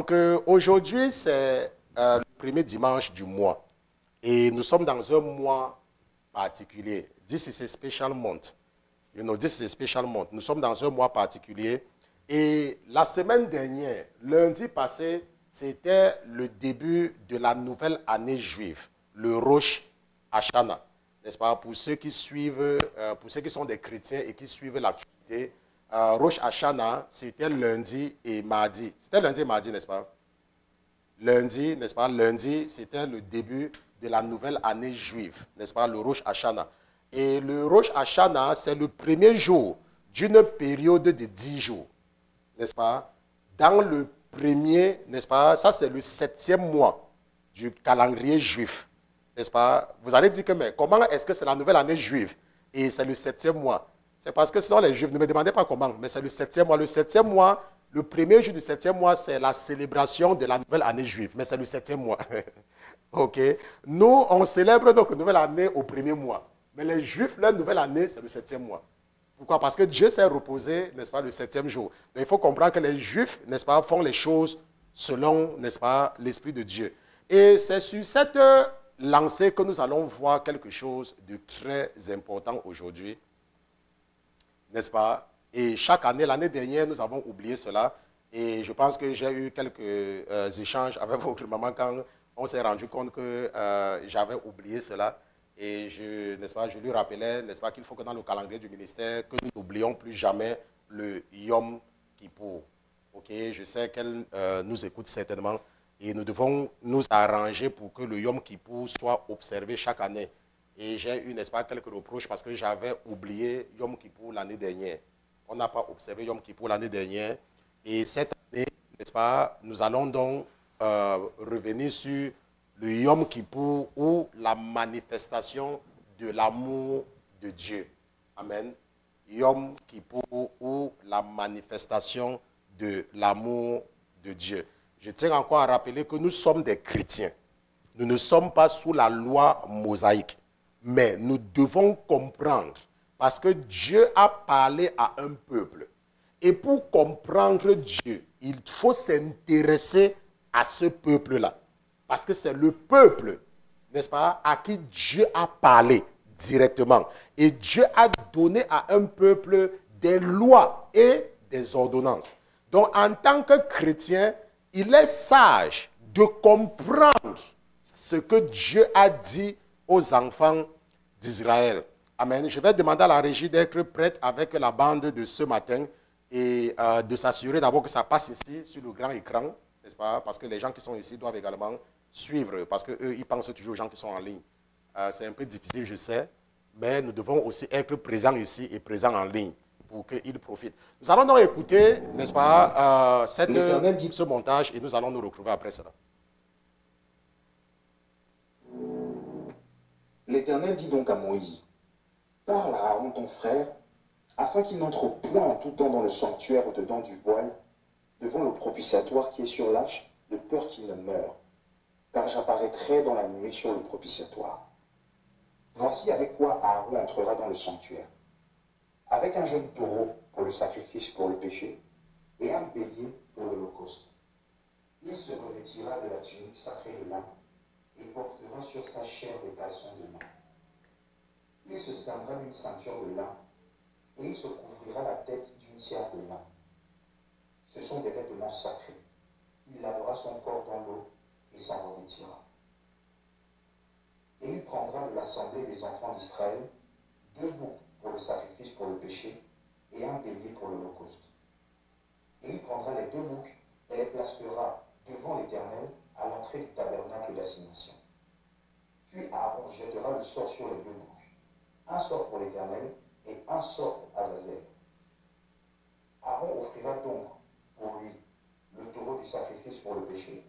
Donc, aujourd'hui, c'est le premier dimanche du mois. Et nous sommes dans un mois particulier. This is a special month. You know, this is a special month. Nous sommes dans un mois particulier. Et la semaine dernière, lundi passé, c'était le début de la nouvelle année juive, le Rosh Hashanah. N'est-ce pas? Pour ceux qui suivent, pour ceux qui sont des chrétiens et qui suivent l'actualité, Rosh Hashanah, c'était lundi et mardi. C'était lundi et mardi, n'est-ce pas? Lundi, n'est-ce pas? Lundi, c'était le début de la nouvelle année juive, n'est-ce pas? Le Rosh Hashanah. Et le Rosh Hashanah, c'est le premier jour d'une période de 10 jours, n'est-ce pas? Dans le premier, n'est-ce pas? Ça, c'est le 7e mois du calendrier juif, n'est-ce pas? Vous allez dire que, mais comment est-ce que c'est la nouvelle année juive et c'est le 7e mois? C'est parce que ce sont les juifs. Ne me demandez pas comment, mais c'est le 7e mois. Le 7e mois, le premier jour du 7e mois, c'est la célébration de la nouvelle année juive, mais c'est le 7e mois. OK? Nous, on célèbre donc la nouvelle année au premier mois. Mais les Juifs, leur nouvelle année, c'est le 7e mois. Pourquoi? Parce que Dieu s'est reposé, n'est-ce pas, le 7e jour. Donc il faut comprendre que les Juifs, n'est-ce pas, font les choses selon, n'est-ce pas, l'Esprit de Dieu. Et c'est sur cette lancée que nous allons voir quelque chose de très important aujourd'hui, n'est-ce pas? Et chaque année, l'année dernière, nous avons oublié cela. Et je pense que j'ai eu quelques échanges avec votre maman quand on s'est rendu compte que j'avais oublié cela. Et n'est-ce pas, je lui rappelais, n'est-ce pas, qu'il faut que dans le calendrier du ministère, que nous n'oublions plus jamais le Yom Kippour. OK, je sais qu'elle nous écoute certainement. Et nous devons nous arranger pour que le Yom Kippour soit observé chaque année. Et j'ai eu, n'est-ce pas, quelques reproches parce que j'avais oublié Yom Kippour l'année dernière. On n'a pas observé Yom Kippour l'année dernière. Et cette année, n'est-ce pas, nous allons donc revenir sur le Yom Kippour ou la manifestation de l'amour de Dieu. Amen. Yom Kippour ou la manifestation de l'amour de Dieu. Je tiens encore à rappeler que nous sommes des chrétiens. Nous ne sommes pas sous la loi mosaïque. Mais nous devons comprendre, parce que Dieu a parlé à un peuple. Et pour comprendre Dieu, il faut s'intéresser à ce peuple-là. Parce que c'est le peuple, n'est-ce pas, à qui Dieu a parlé directement. Et Dieu a donné à un peuple des lois et des ordonnances. Donc, en tant que chrétien, il est sage de comprendre ce que Dieu a dit aux enfants d'Israël. Amen. Je vais demander à la régie d'être prête avec la bande de ce matin et de s'assurer d'abord que ça passe ici sur le grand écran, n'est-ce pas? Parce que les gens qui sont ici doivent également suivre, parce qu'eux, ils pensent toujours aux gens qui sont en ligne. C'est un peu difficile, je sais, mais nous devons aussi être présents ici et présents en ligne pour qu'ils profitent. Nous allons donc écouter, n'est-ce pas, ce montage et nous allons nous retrouver après cela. L'Éternel dit donc à Moïse, parle à Aaron ton frère, afin qu'il n'entre point en tout temps dans le sanctuaire au-dedans du voile, devant le propitiatoire qui est sur l'arche, de peur qu'il ne meure. Car j'apparaîtrai dans la nuée sur le propitiatoire. Voici avec quoi Aaron entrera dans le sanctuaire. Avec un jeune taureau pour le sacrifice pour le péché, et un bélier pour l'holocauste. Il se revêtira de la tunique sacrée de lin, et portera sur sa chair des caleçons de lin. Il se ceindra d'une ceinture de lin, et il se couvrira la tête d'une tiare de lin. Ce sont des vêtements sacrés. Il lavera son corps dans l'eau et s'en revêtira. Et il prendra de l'assemblée des enfants d'Israël 2 boucs pour le sacrifice pour le péché et un bélier pour l'holocauste. Et il prendra les 2 boucs et les placera devant l'Éternel à l'entrée du tabernacle d'assignation. Puis Aaron jettera le sort sur les 2 boucs, un sort pour l'Éternel et un sort pour Azazel. Aaron offrira donc pour lui le taureau du sacrifice pour le péché,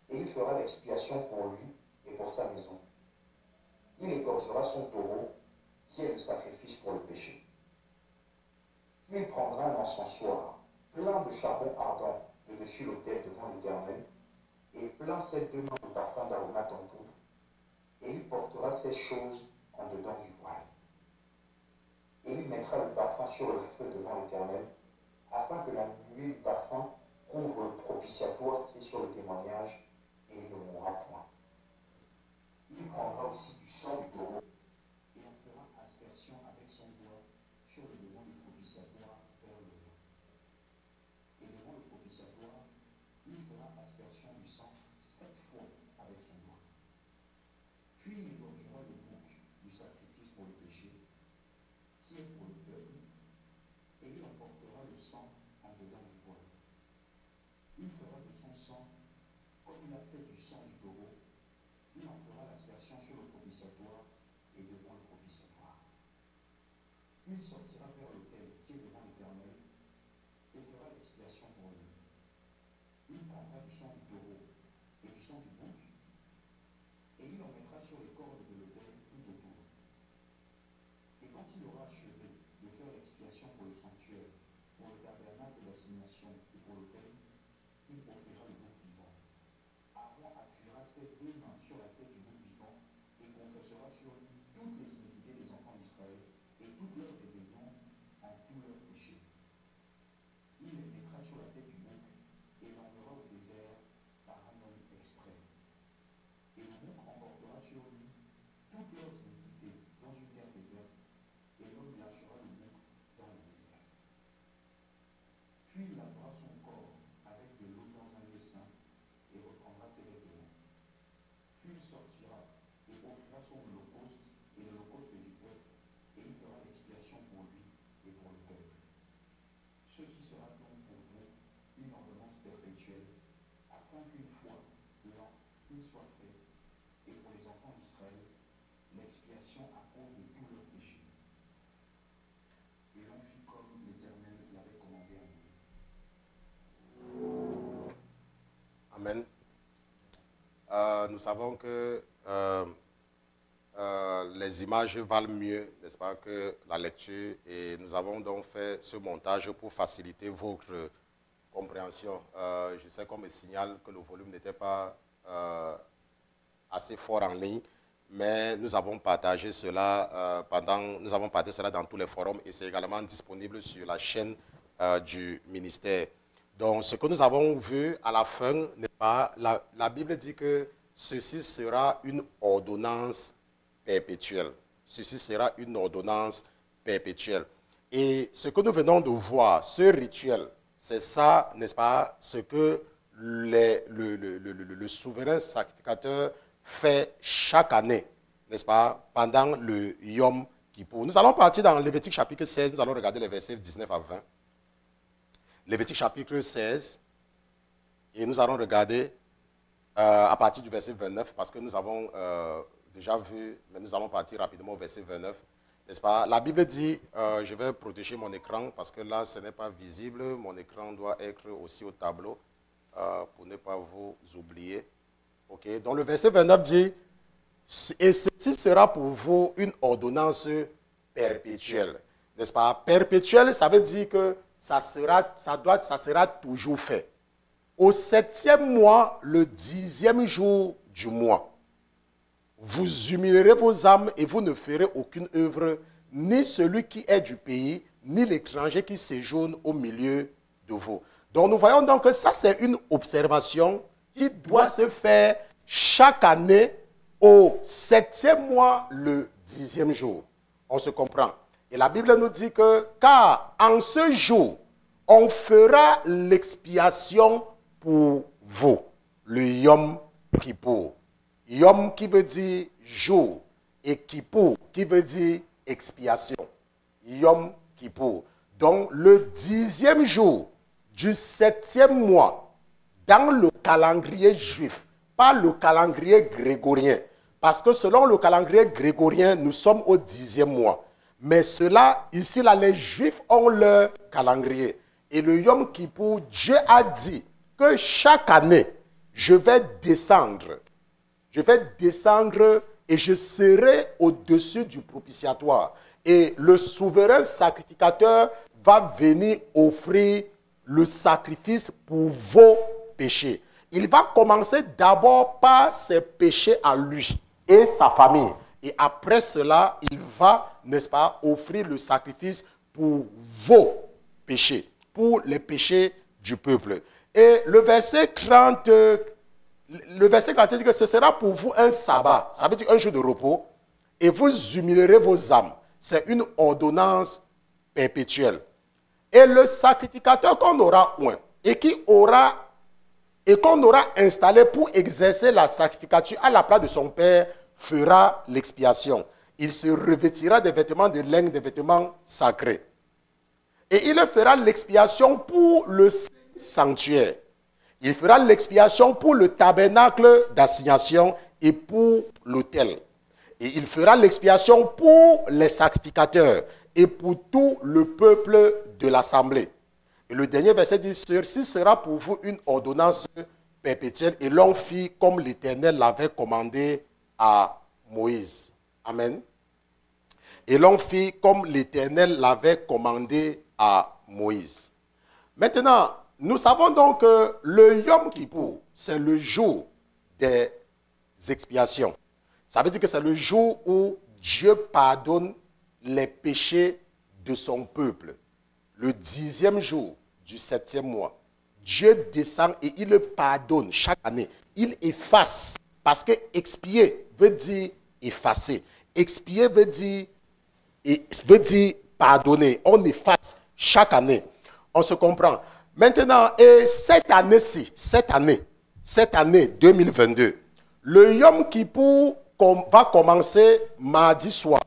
et il fera l'expiation pour lui et pour sa maison. Il égorgera son taureau, qui est le sacrifice pour le péché. Puis il prendra un encensoir plein de charbon ardent de dessus l'autel devant l'Éternel, et plein ses 2 mains de parfum d'aromate en poudre, et il portera ces choses en dedans du voile. Et il mettra le parfum sur le feu devant l'Éternel, afin que la nuée du parfum couvre le propitiatoire qui est sur le témoignage et il ne mourra point. Il prendra aussi du sang du taureau et en fera aspersion avec son doigt sur le devant du propitiatoire vers le haut. Et devant le propitiatoire, il fera aspersion du sang 7 fois avec son doigt. Puis il égorgera le bouc du sacrifice pour le péché, qui est pour le peuple, et il emportera le sang en dedans du poêle. Il fera de son sang, comme il a fait du sang du taureau, il en fera l'aspersion sur le propitiatoire et devant le propitiatoire. Il sortira vers l'autel qui est devant l'Éternel et fera l'expiation pour lui. Il prendra du sang du taureau et du sang du bouc, et il en mettra sur les cordes de l'autel tout autour. Et quand il aura achevé de faire l'expiation pour le sanctuaire, pour le tabernacle d'assignation et pour l'autel, il offrira le bouc vivant. Aaron appuyera ses 2 mains sur la tête du bouc vivant et confessera sur lui toutes les iniquités des enfants d'Israël et toutes leurs rébellions en tous leurs péchés. Il les mettra sur la tête du bouc et l'enverra au désert par un homme exprès. Et le bouc emportera sur lui toutes leurs iniquités dans une terre déserte, et l'homme lâchera le bouc dans le désert. Puis il lavera son corps avec de l'eau dans un lieu saint et reprendra ses vêtements. Puis il sortira et offrira son holocauste et l'holocauste du peuple, et il fera l'expiation pour lui et pour le peuple. Ceci sera donc pour vous une ordonnance perpétuelle, afin qu'une fois l'an il soit fait, et pour les enfants d'Israël, l'expiation à cause de tous leurs péchés. Et l'on fit comme l'Éternel l'avait commandé à Moïse. Amen. Nous savons que les images valent mieux, n'est-ce pas, que la lecture. Et nous avons donc fait ce montage pour faciliter votre compréhension. Je sais qu'on me signale que le volume n'était pas assez fort en ligne, mais nous avons partagé cela nous avons partagé cela dans tous les forums et c'est également disponible sur la chaîne du ministère. Donc, ce que nous avons vu à la fin, n'est-ce pas, la Bible dit que ceci sera une ordonnance perpétuelle. Ceci sera une ordonnance perpétuelle. Et ce que nous venons de voir, ce rituel, c'est ça, n'est-ce pas, ce que le souverain sacrificateur fait chaque année, n'est-ce pas, pendant le Yom Kippour. Nous allons partir dans Lévitique chapitre 16, nous allons regarder les versets 19 à 20. Lévitique chapitre 16, et nous allons regarder à partir du verset 29, parce que nous avons déjà vu, mais nous allons partir rapidement au verset 29, n'est-ce pas? La Bible dit, je vais protéger mon écran, parce que là, ce n'est pas visible, mon écran doit être aussi au tableau, pour ne pas vous oublier. Okay? Donc le verset 29 dit, et ceci sera pour vous une ordonnance perpétuelle, n'est-ce pas? Perpétuelle, ça veut dire que ça sera toujours fait. Au 7e mois, le 10e jour du mois, vous humilierez vos âmes et vous ne ferez aucune œuvre, ni celui qui est du pays, ni l'étranger qui séjourne au milieu de vous. Donc nous voyons donc que ça c'est une observation qui doit se faire chaque année au 7e mois, le 10e jour. On se comprend. Et la Bible nous dit que, car en ce jour, on fera l'expiation pour vous, le Yom Kippour. Yom qui veut dire jour et Kippour qui veut dire expiation. Yom Kippour. Donc le 10e jour du 7e mois dans le calendrier juif, pas le calendrier grégorien. Parce que selon le calendrier grégorien, nous sommes au 10e mois. Mais cela, ici, là, les Juifs ont leur calendrier. Et le Yom Kippour, Dieu a dit que chaque année, je vais descendre et je serai au-dessus du propitiatoire. Et le souverain sacrificateur va venir offrir le sacrifice pour vos péchés. Il va commencer d'abord par ses péchés à lui et sa famille. Et après cela, il va, n'est-ce pas, offrir le sacrifice pour vos péchés, pour les péchés du peuple. Et le verset 30 dit que ce sera pour vous un sabbat, ça veut dire un jour de repos, et vous humilierez vos âmes. C'est une ordonnance perpétuelle. Et le sacrificateur qu'on aura oint et qu'on aura installé pour exercer la sacrificature à la place de son père fera l'expiation. Il se revêtira des vêtements de laine, des vêtements sacrés. Et il fera l'expiation pour le sanctuaire. Il fera l'expiation pour le tabernacle d'assignation et pour l'autel. Et il fera l'expiation pour les sacrificateurs et pour tout le peuple de l'assemblée. Et le dernier verset dit, ceci sera pour vous une ordonnance perpétuelle. Et l'on fit comme l'Éternel l'avait commandé à Moïse. Amen. Et l'on fit comme l'Éternel l'avait commandé à Moïse. Maintenant, nous savons donc que le Yom Kippour, c'est le jour des expiations. Ça veut dire que c'est le jour où Dieu pardonne les péchés de son peuple. Le 10e jour du 7e mois, Dieu descend et il le pardonne chaque année. Il efface, parce que expier veut dire effacer. Expier veut dire pardonner. On efface chaque année. On se comprend. Maintenant, et cette année-ci, cette année 2022, le Yom Kippour va commencer mardi soir.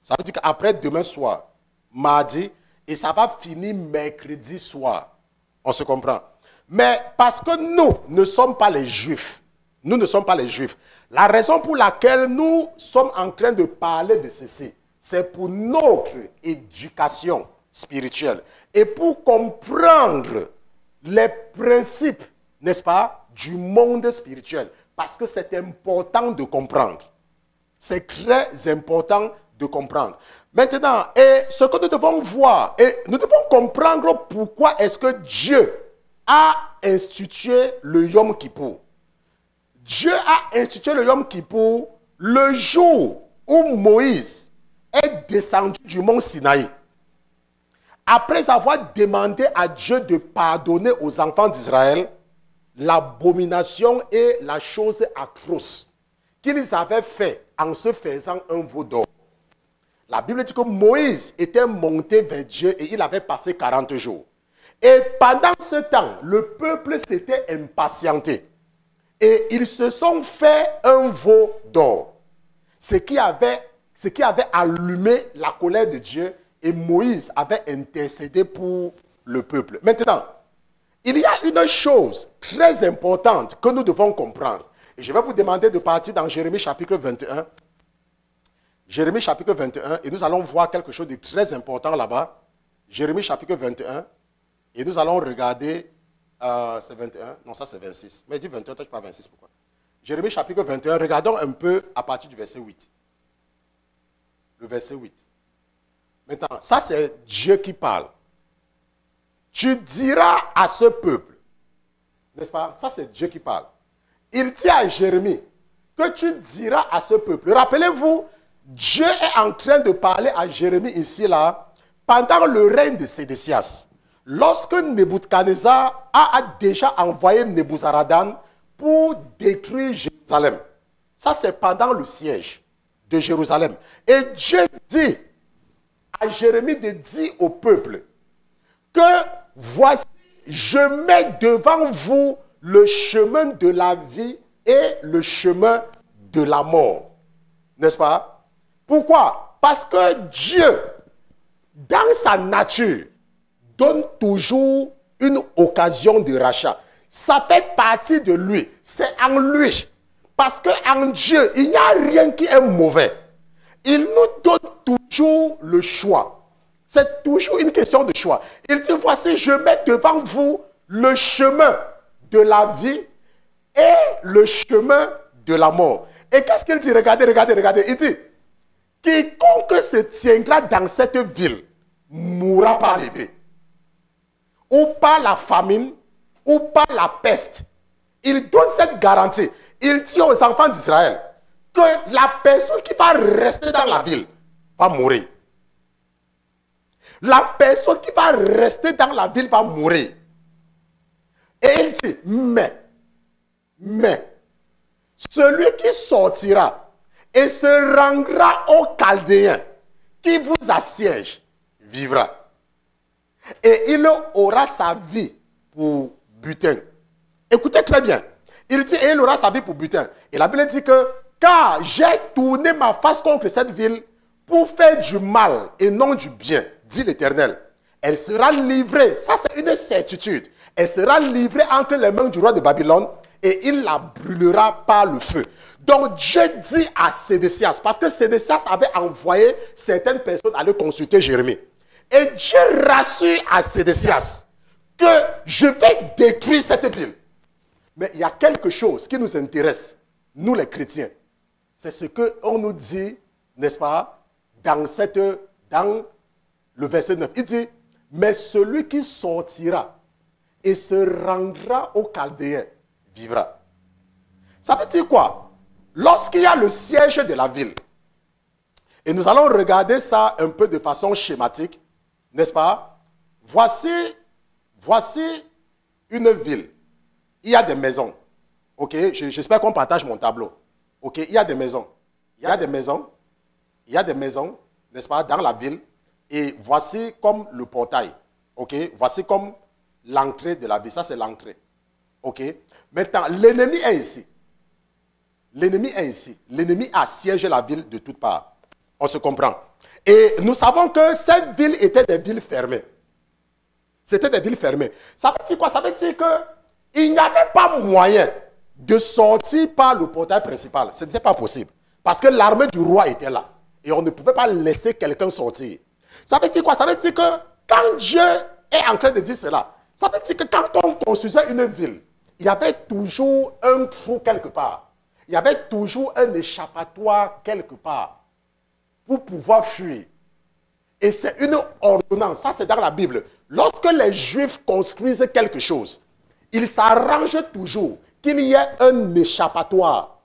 Ça veut dire qu'après demain soir, mardi, et ça va finir mercredi soir. On se comprend. Mais parce que nous ne sommes pas les Juifs, nous ne sommes pas les Juifs, la raison pour laquelle nous sommes en train de parler de ceci, c'est pour notre éducation spirituelle et pour comprendre les principes, n'est-ce pas, du monde spirituel. Parce que c'est important de comprendre. C'est très important de comprendre. Maintenant, et ce que nous devons voir, et nous devons comprendre pourquoi est-ce que Dieu a institué le Yom Kippour. Dieu a institué le Yom Kippour le jour où Moïse est descendu du mont Sinaï. Après avoir demandé à Dieu de pardonner aux enfants d'Israël l'abomination et la chose atroce qu'ils avaient fait en se faisant un veau d'or. La Bible dit que Moïse était monté vers Dieu et il avait passé 40 jours. Et pendant ce temps, le peuple s'était impatienté. Et ils se sont fait un veau d'or. Ce qui avait allumé la colère de Dieu. Et Moïse avait intercédé pour le peuple. Maintenant, il y a une chose très importante que nous devons comprendre. Et je vais vous demander de partir dans Jérémie chapitre 21. Jérémie chapitre 21. Et nous allons voir quelque chose de très important là-bas. Jérémie chapitre 21. Et nous allons regarder... c'est 21. Non, ça c'est 26. Mais dis 21, toi tu parles 26. Pourquoi? Jérémie chapitre 21. Regardons un peu à partir du verset 8. Le verset 8. Maintenant, ça c'est Dieu qui parle. Tu diras à ce peuple, n'est-ce pas? Ça c'est Dieu qui parle. Il dit à Jérémie que tu diras à ce peuple. Rappelez-vous, Dieu est en train de parler à Jérémie ici, là, pendant le règne de Sédécias. Lorsque Nebuchadnezzar a déjà envoyé Nebuzaradan pour détruire Jérusalem. Ça c'est pendant le siège de Jérusalem. Et Dieu dit à Jérémie de dire au peuple que voici, je mets devant vous le chemin de la vie et le chemin de la mort. N'est-ce pas? Pourquoi? Parce que Dieu, dans sa nature, donne toujours une occasion de rachat. Ça fait partie de lui. C'est en lui. Parce qu'en Dieu, il n'y a rien qui est mauvais. Il nous donne toujours le choix. C'est toujours une question de choix. Il dit, voici, je mets devant vous le chemin de la vie et le chemin de la mort. Et qu'est-ce qu'il dit? Regardez, regardez, regardez. Il dit, quiconque se tiendra dans cette ville mourra par l'épée, ou par la famine, ou par la peste. Il donne cette garantie. Il dit aux enfants d'Israël que la personne qui va rester dans la ville va mourir. La personne qui va rester dans la ville va mourir. Et il dit, mais, celui qui sortira et se rendra aux Chaldéens qui vous assiègent, vivra. Et il aura sa vie pour butin. Écoutez très bien. Il dit, et il aura sa vie pour butin. Et la Bible dit que, car j'ai tourné ma face contre cette ville pour faire du mal et non du bien, dit l'Éternel. Elle sera livrée, ça c'est une certitude, elle sera livrée entre les mains du roi de Babylone et il la brûlera par le feu. Donc Dieu dit à Sédécias, parce que Sédécias avait envoyé certaines personnes aller consulter Jérémie. Et Dieu rassure à Sédécias que je vais détruire cette ville. Mais il y a quelque chose qui nous intéresse, nous les chrétiens. C'est ce qu'on nous dit, n'est-ce pas, dans le verset 9. Il dit, mais celui qui sortira et se rendra aux Chaldéens vivra. Ça veut dire quoi? Lorsqu'il y a le siège de la ville, et nous allons regarder ça un peu de façon schématique, n'est-ce pas? Voici une ville. Il y a des maisons. Ok, j'espère qu'on partage mon tableau. Ok, il y a des maisons. Il y a des maisons, n'est-ce pas, dans la ville. Et voici comme le portail. Ok, voici comme l'entrée de la ville. Ça, c'est l'entrée. Ok, maintenant, l'ennemi est ici. L'ennemi est ici. L'ennemi assiège la ville de toutes parts. On se comprend. Et nous savons que cette ville était des villes fermées. C'était des villes fermées. Ça veut dire quoi? Ça veut dire qu'il n'y avait pas moyen de sortir par le portail principal. Ce n'était pas possible. Parce que l'armée du roi était là. Et on ne pouvait pas laisser quelqu'un sortir. Ça veut dire quoi? Ça veut dire que quand Dieu est en train de dire cela, ça veut dire que quand on construisait une ville, il y avait toujours un trou quelque part. Il y avait toujours un échappatoire quelque part pour pouvoir fuir. Et c'est une ordonnance. Ça, c'est dans la Bible. Lorsque les Juifs construisent quelque chose, ils s'arrangent toujours qu'il y ait un échappatoire.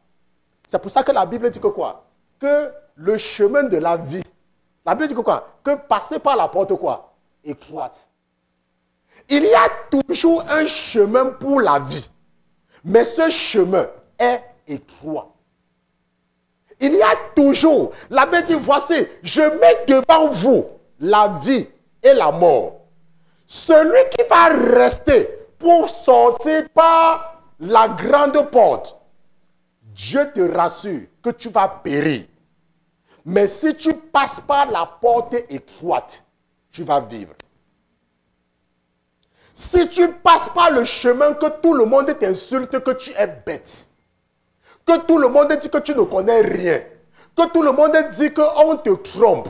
C'est pour ça que la Bible dit que quoi? Que le chemin de la vie, la Bible dit que quoi? Que passer par la porte quoi? Étroite. Il y a toujours un chemin pour la vie. Mais ce chemin est étroit. Il y a toujours, la Bible dit, voici, je mets devant vous la vie et la mort. Celui qui va rester pour sortir par la grande porte, Dieu te rassure que tu vas périr. Mais si tu passes par la porte étroite, tu vas vivre. Si tu passes par le chemin que tout le monde t'insulte, que tu es bête, que tout le monde dit que tu ne connais rien, que tout le monde dit qu'on te trompe,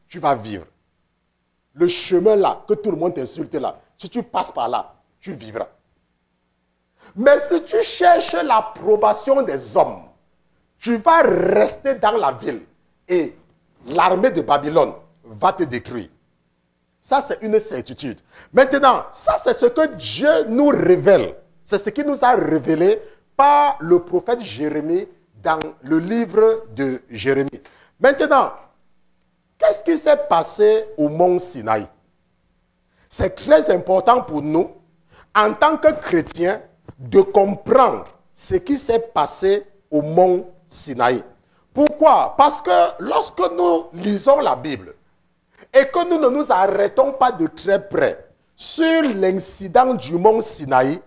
tu vas vivre. Le chemin là, que tout le monde t'insulte là, si tu passes par là, tu vivras. Mais si tu cherches l'approbation des hommes, tu vas rester dans la ville et l'armée de Babylone va te détruire. Ça, c'est une certitude. Maintenant, ça, c'est ce que Dieu nous révèle. C'est ce qu'il nous a révélé par le prophète Jérémie dans le livre de Jérémie. Maintenant, qu'est-ce qui s'est passé au mont Sinaï? C'est très important pour nous, en tant que chrétiens, de comprendre ce qui s'est passé au mont Sinaï. Pourquoi? Parce que lorsque nous lisons la Bible et que nous ne nous arrêtons pas de très près sur l'incident du mont Sinaï,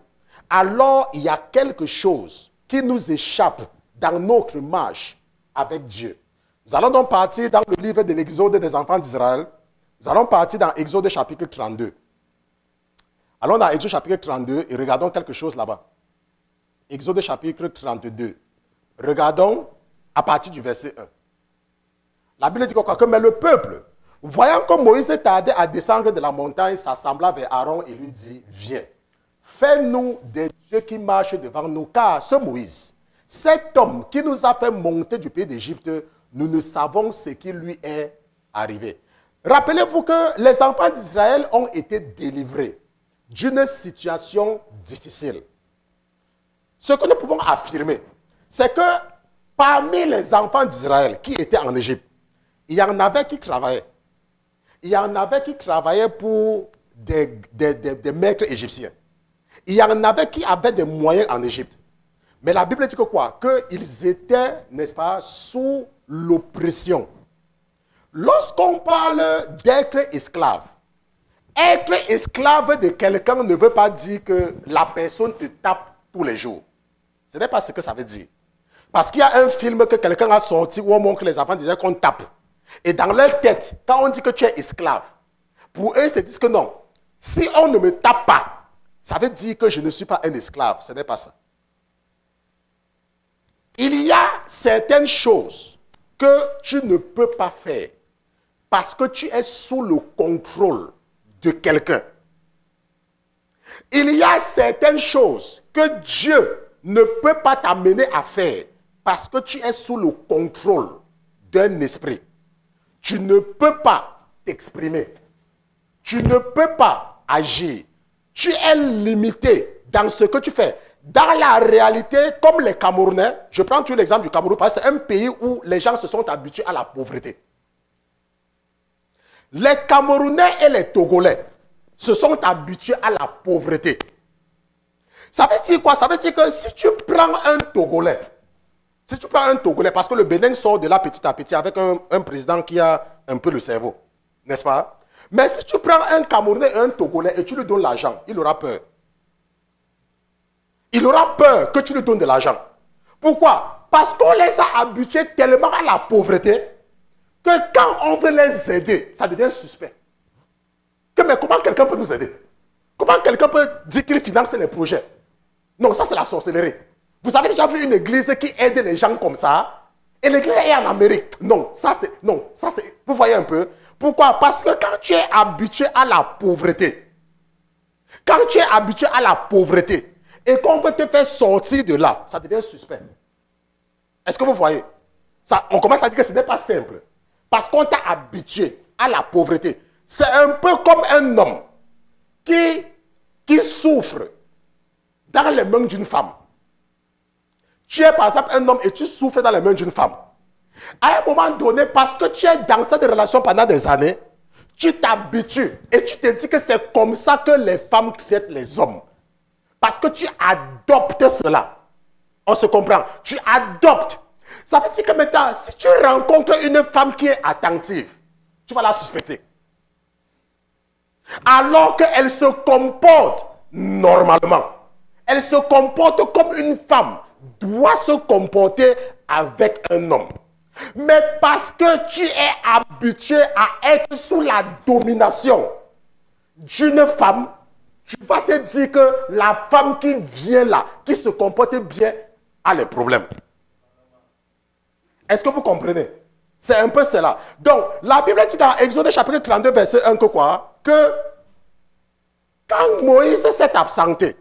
alors il y a quelque chose qui nous échappe dans notre marche avec Dieu. Nous allons donc partir dans le livre de l'Exode des enfants d'Israël. Nous allons partir dans Exode chapitre 32. Allons dans Exode chapitre 32 et regardons quelque chose là-bas. Exode chapitre 32. Regardons à partir du verset 1. La Bible dit quoi? Que mais le peuple, voyant que Moïse tardait à descendre de la montagne, s'assembla vers Aaron et lui dit, viens, fais-nous des dieux qui marchent devant nous, car ce Moïse, cet homme qui nous a fait monter du pays d'Égypte, nous ne savons ce qui lui est arrivé. Rappelez-vous que les enfants d'Israël ont été délivrés d'une situation difficile. Ce que nous pouvons affirmer, c'est que parmi les enfants d'Israël qui étaient en Égypte, il y en avait qui travaillaient. Il y en avait qui travaillaient pour des maîtres égyptiens. Il y en avait qui avaient des moyens en Égypte. Mais la Bible dit que quoi? Qu'ils étaient, n'est-ce pas, sous l'oppression. Lorsqu'on parle d'être esclave, être esclave de quelqu'un ne veut pas dire que la personne te tape tous les jours. Ce n'est pas ce que ça veut dire. Parce qu'il y a un film que quelqu'un a sorti où on montre que les enfants disaient qu'on tape. Et dans leur tête, quand on dit que tu es esclave, pour eux, ils se disent que non. Si on ne me tape pas, ça veut dire que je ne suis pas un esclave. Ce n'est pas ça. Il y a certaines choses que tu ne peux pas faire parce que tu es sous le contrôle de quelqu'un. Il y a certaines choses que Dieu ne peut pas t'amener à faire parce que tu es sous le contrôle d'un esprit. Tu ne peux pas t'exprimer. Tu ne peux pas agir. Tu es limité dans ce que tu fais. Dans la réalité, comme les Camerounais, je prends toujours l'exemple du Cameroun parce que c'est un pays où les gens se sont habitués à la pauvreté. Les Camerounais et les Togolais se sont habitués à la pauvreté. Ça veut dire quoi? Ça veut dire que si tu prends un Togolais, parce que le Bénin sort de là petit à petit avec un président qui a un peu le cerveau, n'est-ce pas? Mais si tu prends un Camerounais et un Togolais et tu lui donnes l'argent, il aura peur. Il aura peur que tu lui donnes de l'argent. Pourquoi? Parce qu'on les a habitués tellement à la pauvreté que quand on veut les aider, ça devient suspect. Mais comment quelqu'un peut nous aider? Comment quelqu'un peut dire qu'il finance les projets? Non, ça c'est la sorcellerie. Vous avez déjà vu une église qui aide les gens comme ça? Et l'église est en Amérique. Non, ça c'est... Vous voyez un peu? Pourquoi? Parce que quand tu es habitué à la pauvreté, et qu'on veut te faire sortir de là, ça devient suspect. Est-ce que vous voyez? Ça, on commence à dire que ce n'est pas simple. Parce qu'on t'a habitué à la pauvreté. C'est un peu comme un homme qui souffre dans les mains d'une femme. Tu es par exemple un homme et tu souffres dans les mains d'une femme. À un moment donné, parce que tu es dans cette relation pendant des années, tu t'habitues et tu te dis que c'est comme ça que les femmes traitent les hommes. Parce que tu adoptes cela. On se comprend. Tu adoptes. Ça veut dire que maintenant, si tu rencontres une femme qui est attentive, tu vas la suspecter. Alors qu'elle se comporte normalement. Elle se comporte comme une femme doit se comporter avec un homme. Mais parce que tu es habitué à être sous la domination d'une femme, tu vas te dire que la femme qui vient là, qui se comporte bien, a les problèmes. Est-ce que vous comprenez? C'est un peu cela. Donc, la Bible dit dans Exode chapitre 32, verset 1 que quoi? Que quand Moïse s'est absenté,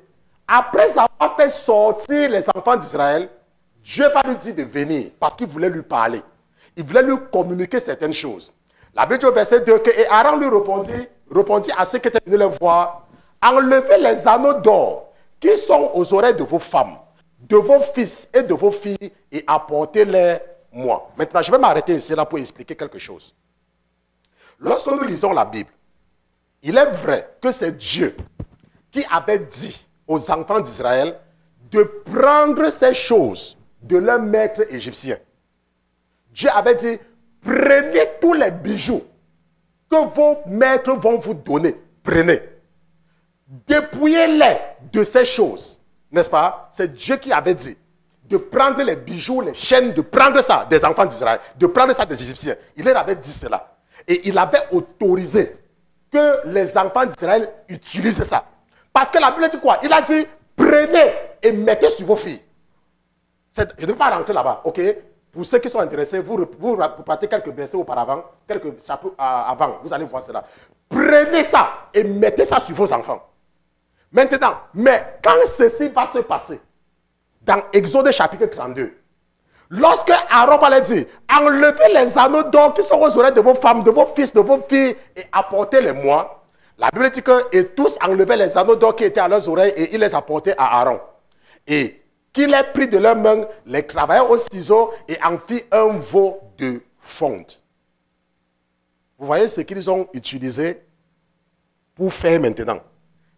après avoir fait sortir les enfants d'Israël, Dieu va lui dire de venir parce qu'il voulait lui parler. Il voulait lui communiquer certaines choses. La Bible dit au verset 2 que et Aaron lui répondit à ceux qui étaient venus le voir, enlevez les anneaux d'or qui sont aux oreilles de vos femmes, de vos fils et de vos filles et apportez-les moi. Maintenant, je vais m'arrêter ici là pour expliquer quelque chose. Lorsque nous lisons la Bible, il est vrai que c'est Dieu qui avait dit aux enfants d'Israël de prendre ces choses de leur maître égyptien. Dieu avait dit, prenez tous les bijoux que vos maîtres vont vous donner. Prenez. Dépouillez-les de ces choses. N'est-ce pas? C'est Dieu qui avait dit de prendre les bijoux, les chaînes, de prendre ça des enfants d'Israël, de prendre ça des Égyptiens. Il leur avait dit cela. Et il avait autorisé que les enfants d'Israël utilisent ça. Parce que la Bible dit quoi? Il a dit, prenez et mettez sur vos filles. Je ne vais pas rentrer là-bas, ok? Pour ceux qui sont intéressés, vous partez quelques versets auparavant, quelques chapitres avant, vous allez voir cela. Prenez ça et mettez ça sur vos enfants. Maintenant, mais quand ceci va se passer, dans Exode chapitre 32, lorsque Aaron va leur dire, enlevez les anneaux d'or qui sont aux oreilles de vos femmes, de vos fils, de vos filles, et apportez-les-moi, la Bible dit que, et tous enlevaient les anneaux d'or qui étaient à leurs oreilles, et ils les apportaient à Aaron. Et qu'il ait pris de leurs mains, les travailleurs au ciseau, et en fit un veau de fonte. Vous voyez ce qu'ils ont utilisé pour faire maintenant.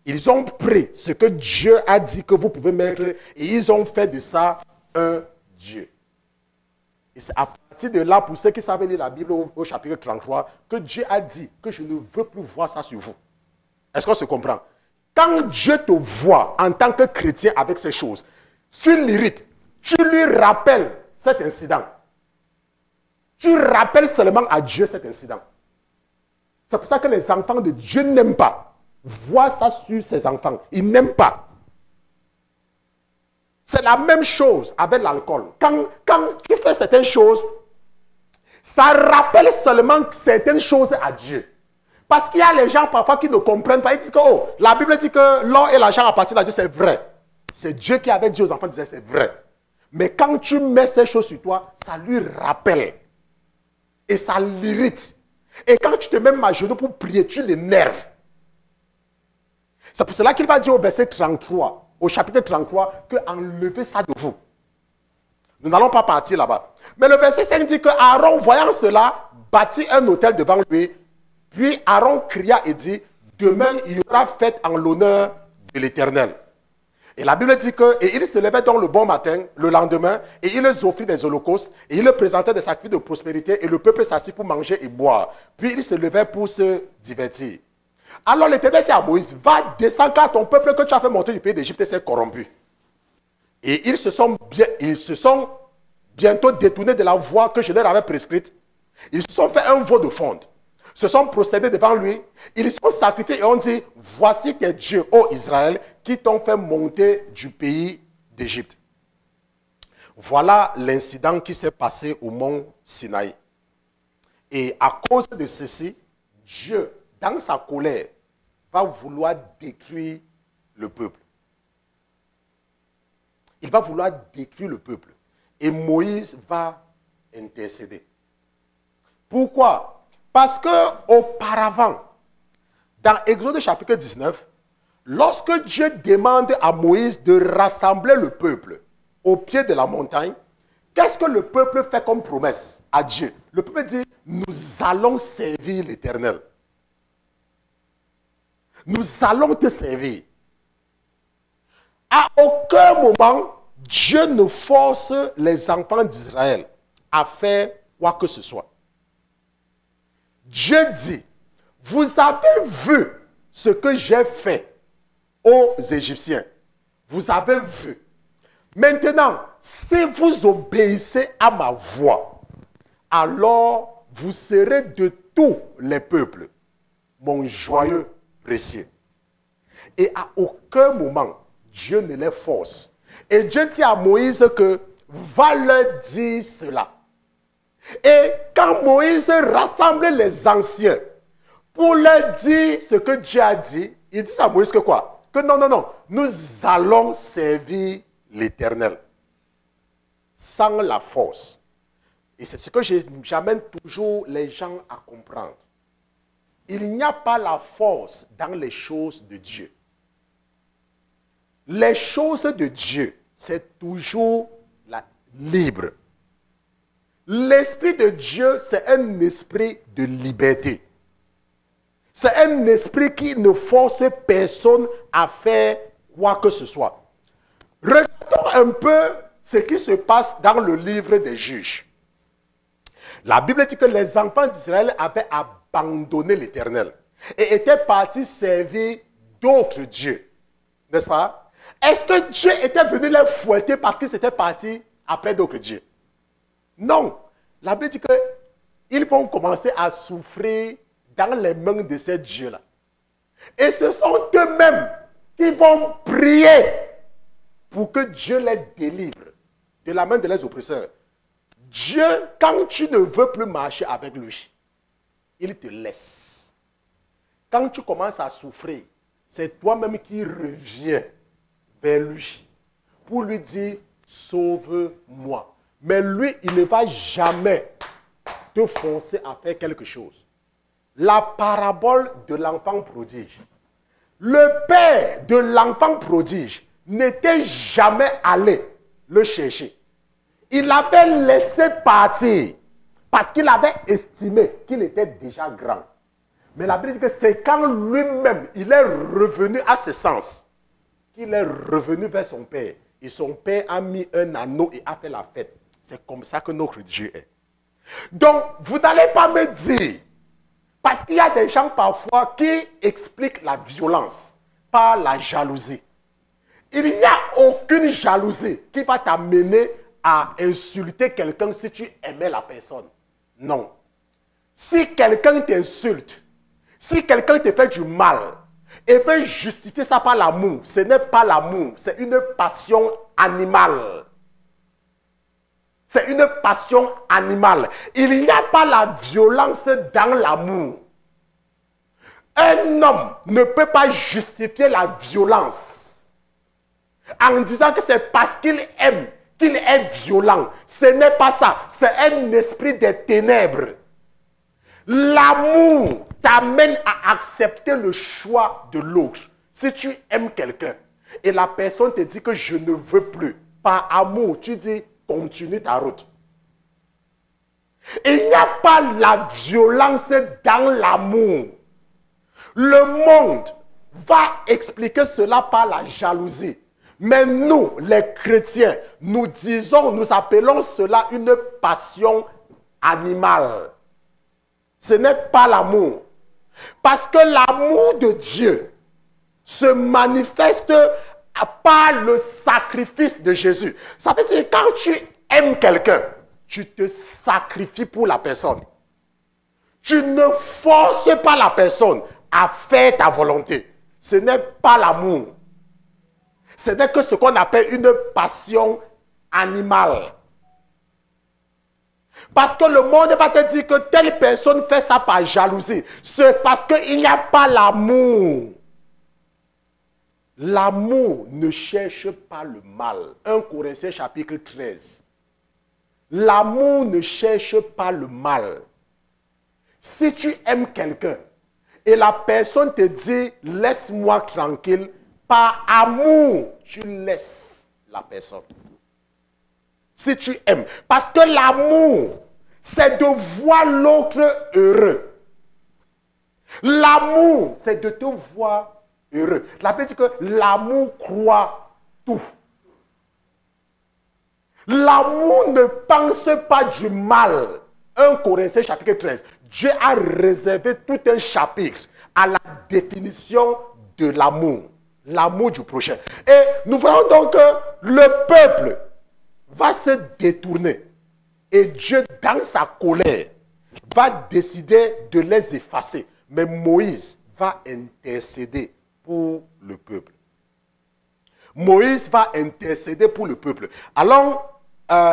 Ils ont pris ce que Dieu a dit que vous pouvez mettre et ils ont fait de ça un Dieu. Et c'est à partir de là, pour ceux qui savent lire la Bible au chapitre 33, que Dieu a dit que je ne veux plus voir ça sur vous. Est-ce qu'on se comprend? Quand Dieu te voit en tant que chrétien avec ces choses, tu l'irrites, tu lui rappelles cet incident. Tu rappelles seulement à Dieu cet incident. C'est pour ça que les enfants de Dieu n'aiment pas voir ça sur ses enfants. Ils n'aiment pas. C'est la même chose avec l'alcool. Quand tu fais certaines choses, ça rappelle seulement certaines choses à Dieu. Parce qu'il y a les gens parfois qui ne comprennent pas. Ils disent que oh, la Bible dit que l'or et l'argent appartiennent à Dieu, c'est vrai. C'est Dieu qui avait dit aux enfants, disait c'est vrai. Mais quand tu mets ces choses sur toi, ça lui rappelle. Et ça l'irrite. Et quand tu te mets à genoux pour prier, tu l'énerves. C'est pour cela qu'il va dire au verset 33, au chapitre 33, que enlevez ça de vous. Nous n'allons pas partir là-bas. Mais le verset 5 dit que Aaron, voyant cela, bâtit un autel devant lui. Puis Aaron cria et dit, demain il y aura fête en l'honneur de l'Éternel. Et la Bible dit que, et il se levait donc le bon matin, le lendemain, et il leur offrit des holocaustes, et il leur présentait des sacrifices de prospérité, et le peuple s'assit pour manger et boire. Puis il se levait pour se divertir. Alors l'Éternel dit à Moïse, va descendre car ton peuple que tu as fait monter du pays d'Égypte s'est corrompu. Et ils se sont bientôt détournés de la voie que je leur avais prescrite. Ils se sont fait un veau de fonte, se sont procédés devant lui, ils se sont sacrifiés et ont dit, voici tes dieux, ô Israël, qui t'ont fait monter du pays d'Égypte. Voilà l'incident qui s'est passé au mont Sinaï. Et à cause de ceci, Dieu, dans sa colère, va vouloir détruire le peuple. Il va vouloir détruire le peuple. Et Moïse va intercéder. Pourquoi? Parce qu'auparavant, dans Exode chapitre 19, lorsque Dieu demande à Moïse de rassembler le peuple au pied de la montagne, qu'est-ce que le peuple fait comme promesse à Dieu? Le peuple dit, nous allons servir l'Éternel. Nous allons te servir. À aucun moment, Dieu ne force les enfants d'Israël à faire quoi que ce soit. Dieu dit, vous avez vu ce que j'ai fait aux Égyptiens. Vous avez vu. Maintenant, si vous obéissez à ma voix, alors vous serez de tous les peuples mon joyeux précieux. Et à aucun moment, Dieu ne les force. Et Dieu dit à Moïse que va leur dire cela. Et quand Moïse rassemble les anciens pour leur dire ce que Dieu a dit, il dit à Moïse que quoi? Que non, non, non, nous allons servir l'Éternel sans la force. Et c'est ce que j'amène toujours les gens à comprendre. Il n'y a pas la force dans les choses de Dieu. Les choses de Dieu, c'est toujours libre. L'Esprit de Dieu, c'est un esprit de liberté. C'est un esprit qui ne force personne à faire quoi que ce soit. Regardons un peu ce qui se passe dans le livre des Juges. La Bible dit que les enfants d'Israël avaient abandonné l'Éternel et étaient partis servir d'autres dieux. N'est-ce pas? Est-ce que Dieu était venu les fouetter parce qu'ils étaient partis après d'autres dieux? Non. La Bible dit qu'ils vont commencer à souffrir dans les mains de ces dieux-là. Et ce sont eux-mêmes qui vont prier pour que Dieu les délivre de la main de leurs oppresseurs. Dieu, quand tu ne veux plus marcher avec lui, il te laisse. Quand tu commences à souffrir, c'est toi-même qui reviens vers lui pour lui dire, sauve-moi. Mais lui, il ne va jamais te forcer à faire quelque chose. La parabole de l'enfant prodige. Le père de l'enfant prodige n'était jamais allé le chercher. Il l'avait laissé partir parce qu'il avait estimé qu'il était déjà grand. Mais la Bible dit que c'est quand lui-même, il est revenu à ses sens, qu'il est revenu vers son Père. Et son Père a mis un anneau et a fait la fête. C'est comme ça que notre Dieu est. Donc, vous n'allez pas me dire, parce qu'il y a des gens parfois qui expliquent la violence par la jalousie. Il n'y a aucune jalousie qui va t'amener à insulter quelqu'un si tu aimais la personne. Non. Si quelqu'un t'insulte, si quelqu'un te fait du mal et veut justifier ça par l'amour, ce n'est pas l'amour, c'est une passion animale. C'est une passion animale. Il n'y a pas la violence dans l'amour. Un homme ne peut pas justifier la violence en disant que c'est parce qu'il aime qu'il est violent. Ce n'est pas ça. C'est un esprit des ténèbres. L'amour t'amène à accepter le choix de l'autre. Si tu aimes quelqu'un et la personne te dit que je ne veux plus, par amour, tu dis continue ta route. Il n'y a pas la violence dans l'amour. Le monde va expliquer cela par la jalousie. Mais nous, les chrétiens, nous disons, nous appelons cela une passion animale. Ce n'est pas l'amour. Parce que l'amour de Dieu se manifeste par le sacrifice de Jésus. Ça veut dire que quand tu aimes quelqu'un, tu te sacrifies pour la personne. Tu ne forces pas la personne à faire ta volonté. Ce n'est pas l'amour. Ce n'est que ce qu'on appelle une passion animale. Parce que le monde va te dire que telle personne fait ça par jalousie. C'est parce qu'il n'y a pas l'amour. L'amour ne cherche pas le mal. 1 Corinthiens chapitre 13. L'amour ne cherche pas le mal. Si tu aimes quelqu'un et la personne te dit « laisse-moi tranquille », par amour, tu laisses la personne. Si tu aimes. Parce que l'amour, c'est de voir l'autre heureux. L'amour, c'est de te voir heureux. La Bible dit que l'amour croit tout. L'amour ne pense pas du mal. 1 Corinthiens chapitre 13. Dieu a réservé tout un chapitre à la définition de l'amour. L'amour du prochain. Et nous voyons donc que le peuple va se détourner. Et Dieu, dans sa colère, va décider de les effacer. Mais Moïse va intercéder pour le peuple. Moïse va intercéder pour le peuple. Allons,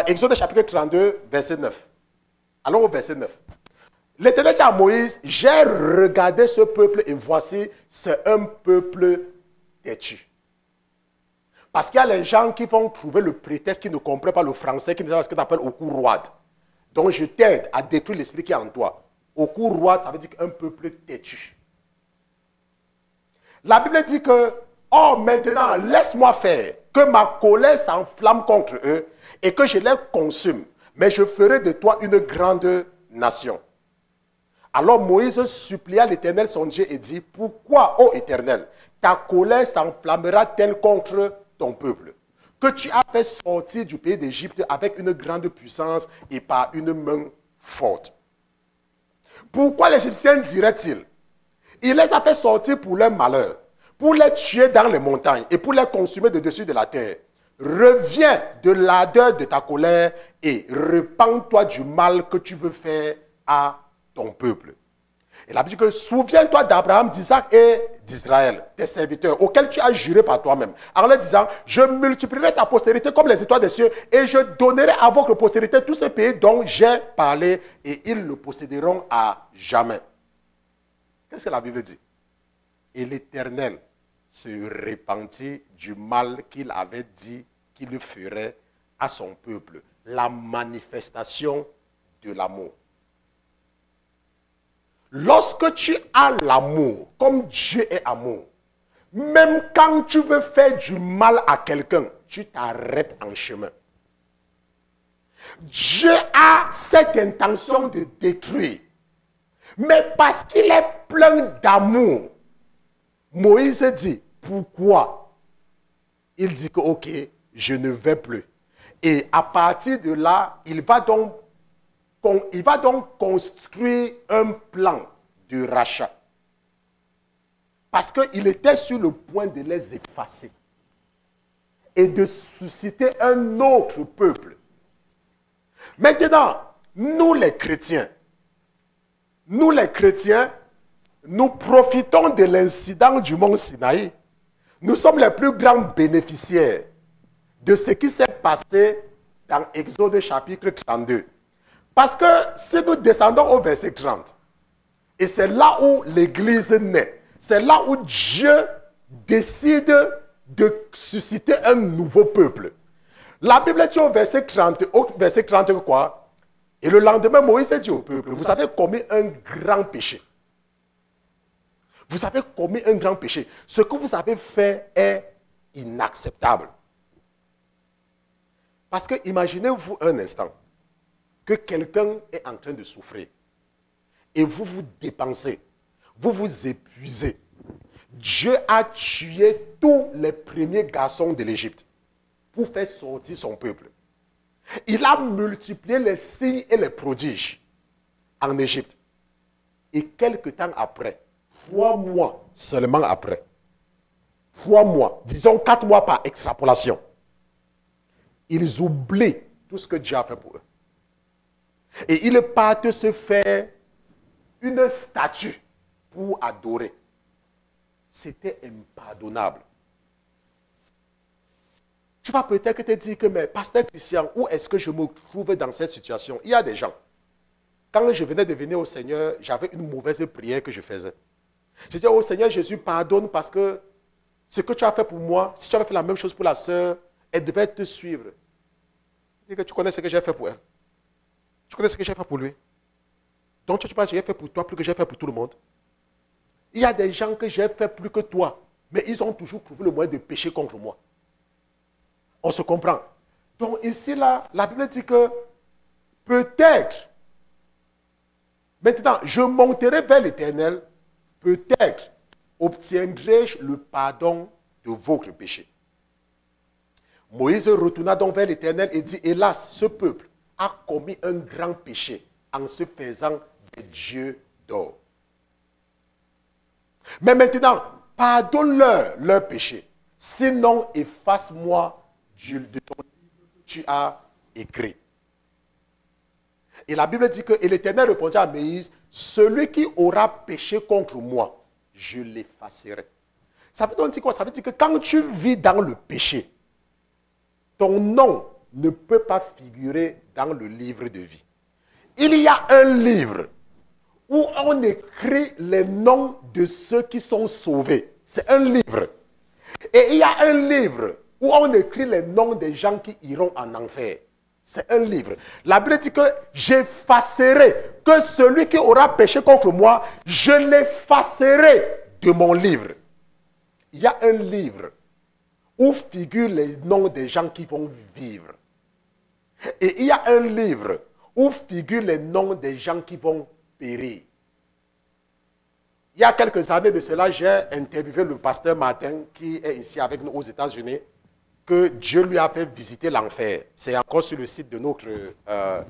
Exode chapitre 32, verset 9. Allons au verset 9. L'Éternel dit à Moïse, j'ai regardé ce peuple et voici, c'est un peuple têtu. Parce qu'il y a les gens qui vont trouver le prétexte, qui ne comprennent pas le français, qui ne savent pas ce que tu appelles au cours roide. Donc je t'aide à détruire l'esprit qui est en toi. Au cours roide, ça veut dire qu'un peuple têtu. La Bible dit que, oh maintenant, laisse-moi faire, que ma colère s'enflamme contre eux et que je les consume. Mais je ferai de toi une grande nation. Alors Moïse supplia l'Éternel son Dieu et dit, pourquoi, ô Éternel, ta colère s'enflammera-t-elle contre ton peuple, que tu as fait sortir du pays d'Égypte avec une grande puissance et par une main forte? Pourquoi l'Égyptien dirait-il, il les a fait sortir pour leur malheur, pour les tuer dans les montagnes et pour les consumer de dessus de la terre? Reviens de l'ardeur de ta colère et repens-toi du mal que tu veux faire à ton peuple. Et la Bible dit que souviens-toi d'Abraham, d'Isaac et d'Israël, tes serviteurs, auxquels tu as juré par toi-même, en leur disant, je multiplierai ta postérité comme les étoiles des cieux et je donnerai à votre postérité tous ces pays dont j'ai parlé et ils le posséderont à jamais. Qu'est-ce que la Bible dit? Et l'Éternel se repentit du mal qu'il avait dit qu'il ferait à son peuple. La manifestation de l'amour. Lorsque tu as l'amour, comme Dieu est amour, même quand tu veux faire du mal à quelqu'un, tu t'arrêtes en chemin. Dieu a cette intention de détruire. Mais parce qu'il est plein d'amour, Moïse dit, pourquoi? Il dit que, ok, je ne vais plus. Et à partir de là, il va donc construire un plan de rachat. Parce qu'il était sur le point de les effacer et de susciter un autre peuple. Maintenant, nous les chrétiens, nous profitons de l'incident du mont Sinaï. Nous sommes les plus grands bénéficiaires de ce qui s'est passé dans Exode chapitre 32. Parce que si nous descendons au verset 30, et c'est là où l'Église naît, c'est là où Dieu décide de susciter un nouveau peuple. La Bible dit au verset 30 quoi? Et le lendemain, Moïse dit au peuple, vous avez commis un grand péché. Vous avez commis un grand péché. Ce que vous avez fait est inacceptable. Parce que imaginez-vous un instant que quelqu'un est en train de souffrir et vous vous dépensez, vous vous épuisez. Dieu a tué tous les premiers garçons de l'Égypte pour faire sortir son peuple. Il a multiplié les signes et les prodiges en Égypte. Et quelque temps après, 3 mois seulement après, 3 mois, disons 4 mois par extrapolation, ils oublient tout ce que Dieu a fait pour eux. Et ils partent se faire une statue pour adorer. C'était impardonnable. Tu vas peut-être te dire que, mais pasteur Christian, où est-ce que je me trouve dans cette situation? Il y a des gens. Quand je venais de venir au Seigneur, j'avais une mauvaise prière que je faisais. Je disais, oh Seigneur Jésus, pardonne parce que ce que tu as fait pour moi, si tu avais fait la même chose pour la sœur, elle devait te suivre. Je dis que tu connais ce que j'ai fait pour elle. Tu connais ce que j'ai fait pour lui. Donc tu penses que j'ai fait pour toi plus que j'ai fait pour tout le monde. Il y a des gens que j'ai fait plus que toi, mais ils ont toujours trouvé le moyen de pécher contre moi. On se comprend. Donc ici, là, la Bible dit que peut-être, maintenant, je monterai vers l'Éternel, peut-être obtiendrai-je le pardon de votre péché. Moïse retourna donc vers l'Éternel et dit, hélas, ce peuple a commis un grand péché en se faisant des dieux d'or. Mais maintenant, pardonne-leur leur péché, sinon efface-moi de ton livre que tu as écrit. Et la Bible dit que et l'Éternel répondit à Moïse, celui qui aura péché contre moi, je l'effacerai. Ça veut dire quoi? Ça veut dire que quand tu vis dans le péché, ton nom ne peut pas figurer dans le livre de vie. Il y a un livre où on écrit les noms de ceux qui sont sauvés. C'est un livre. Et il y a un livre où on écrit les noms des gens qui iront en enfer. C'est un livre. La Bible dit que j'effacerai, que celui qui aura péché contre moi, je l'effacerai de mon livre. Il y a un livre où figurent les noms des gens qui vont vivre. Et il y a un livre où figurent les noms des gens qui vont périr. Il y a quelques années de cela, j'ai interviewé le pasteur Martin qui est ici avec nous aux États-Unis, que Dieu lui a fait visiter l'enfer. C'est encore sur le site de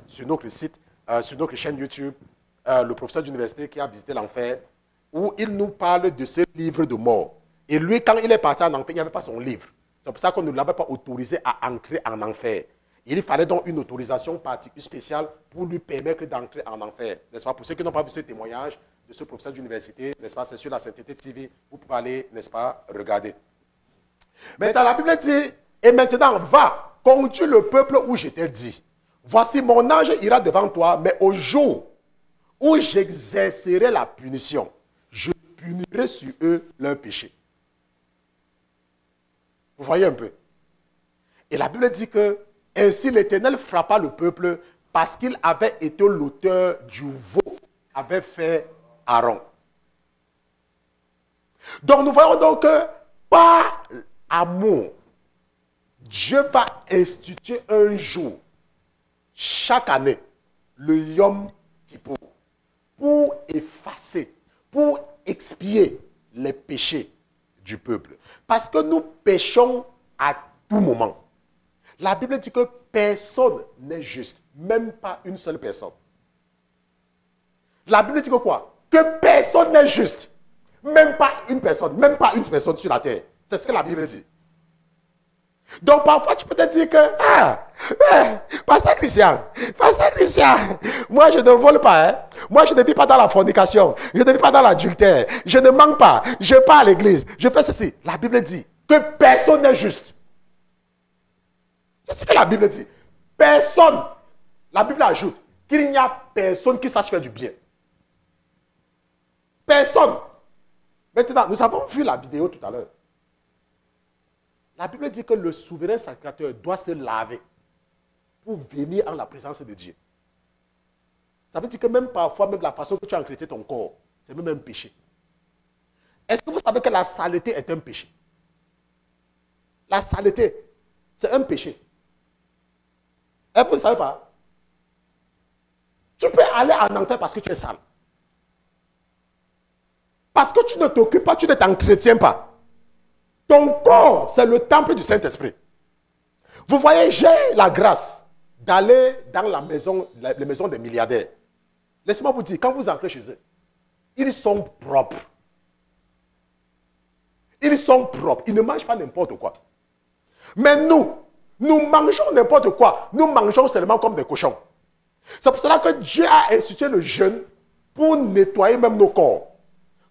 sur notre chaîne YouTube, le professeur d'université qui a visité l'enfer, où il nous parle de ce livre de mort. Et lui, quand il est parti en enfer, il n'y avait pas son livre. C'est pour ça qu'on ne l'avait pas autorisé à entrer en enfer. Il fallait donc une autorisation particulière spéciale pour lui permettre d'entrer en enfer. N'est-ce pas? Pour ceux qui n'ont pas vu ce témoignage de ce professeur d'université, n'est-ce pas? C'est sur la Sainteté TV, vous pouvez aller, n'est-ce pas, regarder. Maintenant, la Bible dit, et maintenant, va, conduis le peuple où je t'ai dit. Voici, mon ange ira devant toi, mais au jour où j'exercerai la punition, je punirai sur eux leur péché. Vous voyez un peu? Et la Bible dit que ainsi l'Éternel frappa le peuple parce qu'il avait été l'auteur du veau qu'avait fait Aaron. Donc nous voyons donc que par amour, Dieu va instituer un jour, chaque année, le Yom Kippour, pour effacer, pour expier les péchés du peuple. Parce que nous péchons à tout moment. La Bible dit que personne n'est juste, même pas une seule personne. La Bible dit que quoi? Que personne n'est juste, même pas une personne sur la terre. C'est ce que la Bible dit. Donc parfois tu peux te dire que, Pasteur Christian, moi je ne vole pas, hein? Moi je ne vis pas dans la fornication, je ne vis pas dans l'adultère, je ne manque pas, je pars à l'église, je fais ceci. La Bible dit que personne n'est juste. C'est ce que la Bible dit. Personne. La Bible ajoute qu'il n'y a personne qui sache faire du bien. Personne. Maintenant, nous avons vu la vidéo tout à l'heure. La Bible dit que le souverain sacrificateur doit se laver pour venir en la présence de Dieu. Ça veut dire que même parfois, même la façon que tu as entretenu ton corps, c'est même un péché. Est-ce que vous savez que la saleté est un péché? La saleté, c'est un péché. Et vous ne savez pas? Tu peux aller en enfer parce que tu es sale. Parce que tu ne t'occupes pas, tu ne t'entretiens pas. Ton corps, c'est le temple du Saint-Esprit. Vous voyez, j'ai la grâce d'aller dans les maisons des milliardaires. Laissez-moi vous dire, quand vous entrez chez eux, ils sont propres. Ils sont propres. Ils ne mangent pas n'importe quoi. Mais nous mangeons n'importe quoi. Nous mangeons seulement comme des cochons. C'est pour cela que Dieu a institué le jeûne pour nettoyer même nos corps.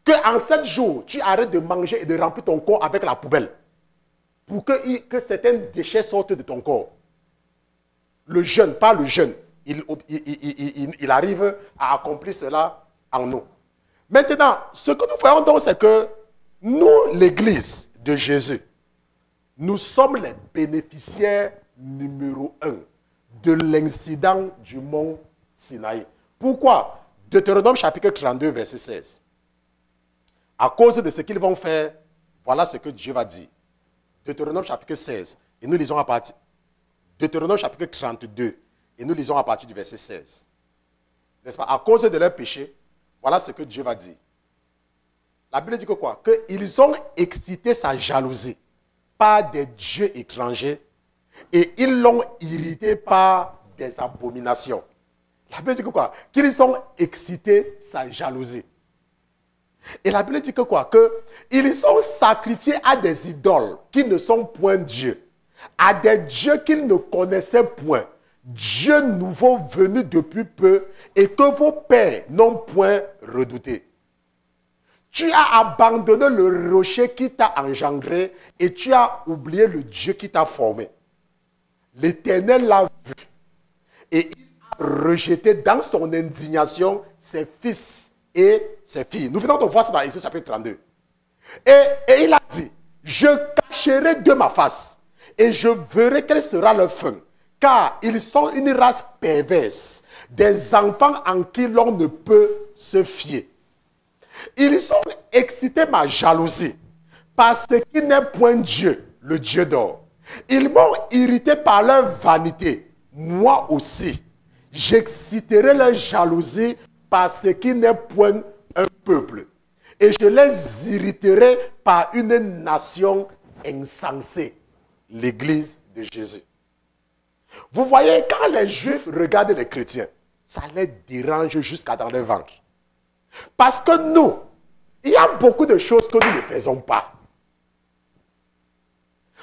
Qu'en 7 jours, tu arrêtes de manger et de remplir ton corps avec la poubelle. Pour que certains déchets sortent de ton corps. Le jeûne, pas le jeûne, il arrive à accomplir cela en nous. Maintenant, ce que nous voyons donc, c'est que nous, l'Église de Jésus, nous sommes les bénéficiaires numéro 1 de l'incident du mont Sinaï. Pourquoi? Deutéronome chapitre 32, verset 16. À cause de ce qu'ils vont faire, voilà ce que Dieu va dire. Deutéronome chapitre 16, et nous lisons à partir. Deutéronome chapitre 32, et nous lisons à partir du verset 16. N'est-ce pas? À cause de leur péché, voilà ce que Dieu va dire. La Bible dit que quoi? Qu'ils ont excité sa jalousie par des dieux étrangers et ils l'ont irrité par des abominations. La Bible dit que quoi? Qu'ils ont excité sa jalousie. Et la Bible dit que quoi? Qu'ils sont sacrifiés à des idoles qui ne sont point Dieu, à des dieux qu'ils ne connaissaient point, Dieu nouveau venu depuis peu et que vos pères n'ont point redouté. Tu as abandonné le rocher qui t'a engendré et tu as oublié le Dieu qui t'a formé. L'Éternel l'a vu et il a rejeté dans son indignation ses fils et ses filles. Nous venons de voir ça dans Exode chapitre 32. Et il a dit, je cacherai de ma face et je verrai quel sera leur fin. Car ils sont une race perverse, des enfants en qui l'on ne peut se fier. Ils ont excité ma jalousie parce qu'il n'est point Dieu, le Dieu d'or. Ils m'ont irrité par leur vanité. Moi aussi, j'exciterai leur jalousie parce qu'il n'est point un peuple. Et je les irriterai par une nation insensée, l'Église de Jésus. Vous voyez, quand les Juifs regardent les chrétiens, ça les dérange jusqu'à dans leur ventre. Parce que nous, il y a beaucoup de choses que nous ne faisons pas.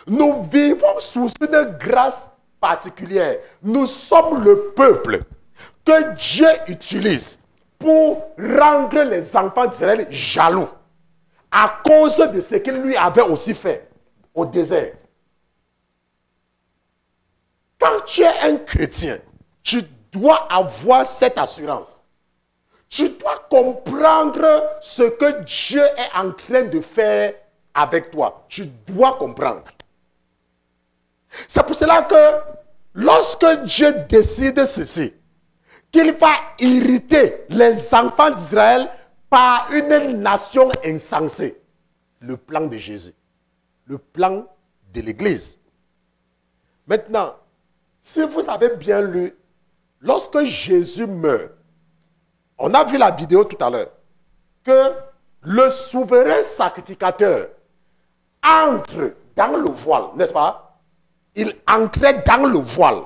Nous vivons sous une grâce particulière. Nous sommes le peuple que Dieu utilise pour rendre les enfants d'Israël jaloux à cause de ce qu'il lui avait aussi fait au désert. Quand tu es un chrétien, tu dois avoir cette assurance. Tu dois comprendre ce que Dieu est en train de faire avec toi. Tu dois comprendre. C'est pour cela que lorsque Dieu décide ceci, qu'il va irriter les enfants d'Israël par une nation insensée, le plan de Jésus, le plan de l'Église. Maintenant, si vous avez bien lu, lorsque Jésus meurt, On a vu la vidéo tout à l'heure. Que le souverain sacrificateur entre dans le voile, n'est-ce pas? Il entrait dans le voile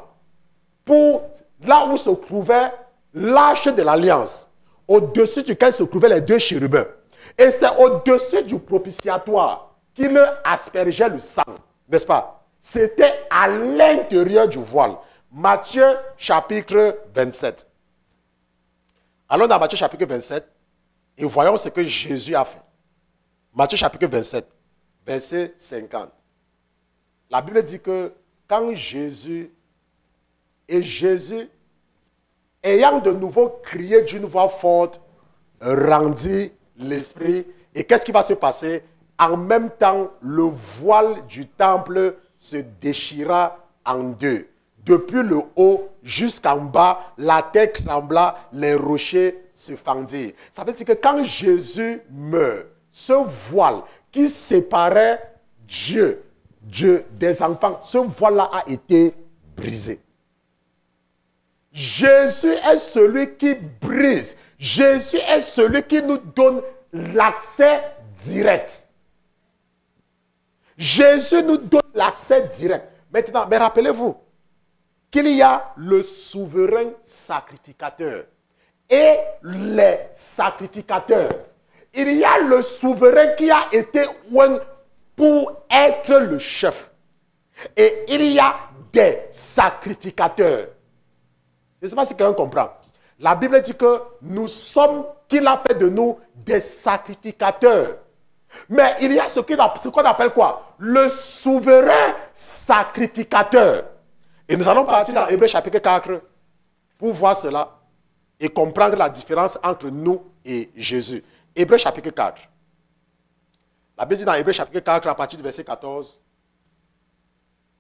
pour là où se trouvait l'arche de l'alliance, au-dessus duquel se trouvaient les deux chérubins. Et c'est au-dessus du propitiatoire qu'il aspergeait le sang, n'est-ce pas? C'était à l'intérieur du voile. Matthieu chapitre 27. Allons dans Matthieu chapitre 27 et voyons ce que Jésus a fait. Matthieu chapitre 27, verset 50. La Bible dit que quand Jésus, ayant de nouveau crié d'une voix forte, rendit l'esprit. Et qu'est-ce qui va se passer? En même temps, le voile du temple se déchira en deux. Depuis le haut jusqu'en bas, la terre trembla, les rochers se fendirent. Ça veut dire que quand Jésus meurt, ce voile qui séparait Dieu des enfants, ce voile-là a été brisé. Jésus est celui qui brise. Jésus est celui qui nous donne l'accès direct. Jésus nous donne l'accès direct. Maintenant, mais rappelez-vous qu'il y a le souverain sacrificateur et les sacrificateurs. Il y a le souverain qui a été oint pour être le chef. Et il y a des sacrificateurs. Je ne sais pas si quelqu'un comprend. La Bible dit que nous sommes, qu'il a fait de nous des sacrificateurs. Mais il y a ce qu'on appelle quoi? Le souverain sacrificateur. Et nous allons partir dans Hébreux chapitre 4 pour voir cela et comprendre la différence entre nous et Jésus. Hébreux chapitre 4. La Bible dit dans Hébreux chapitre 4 à partir du verset 14.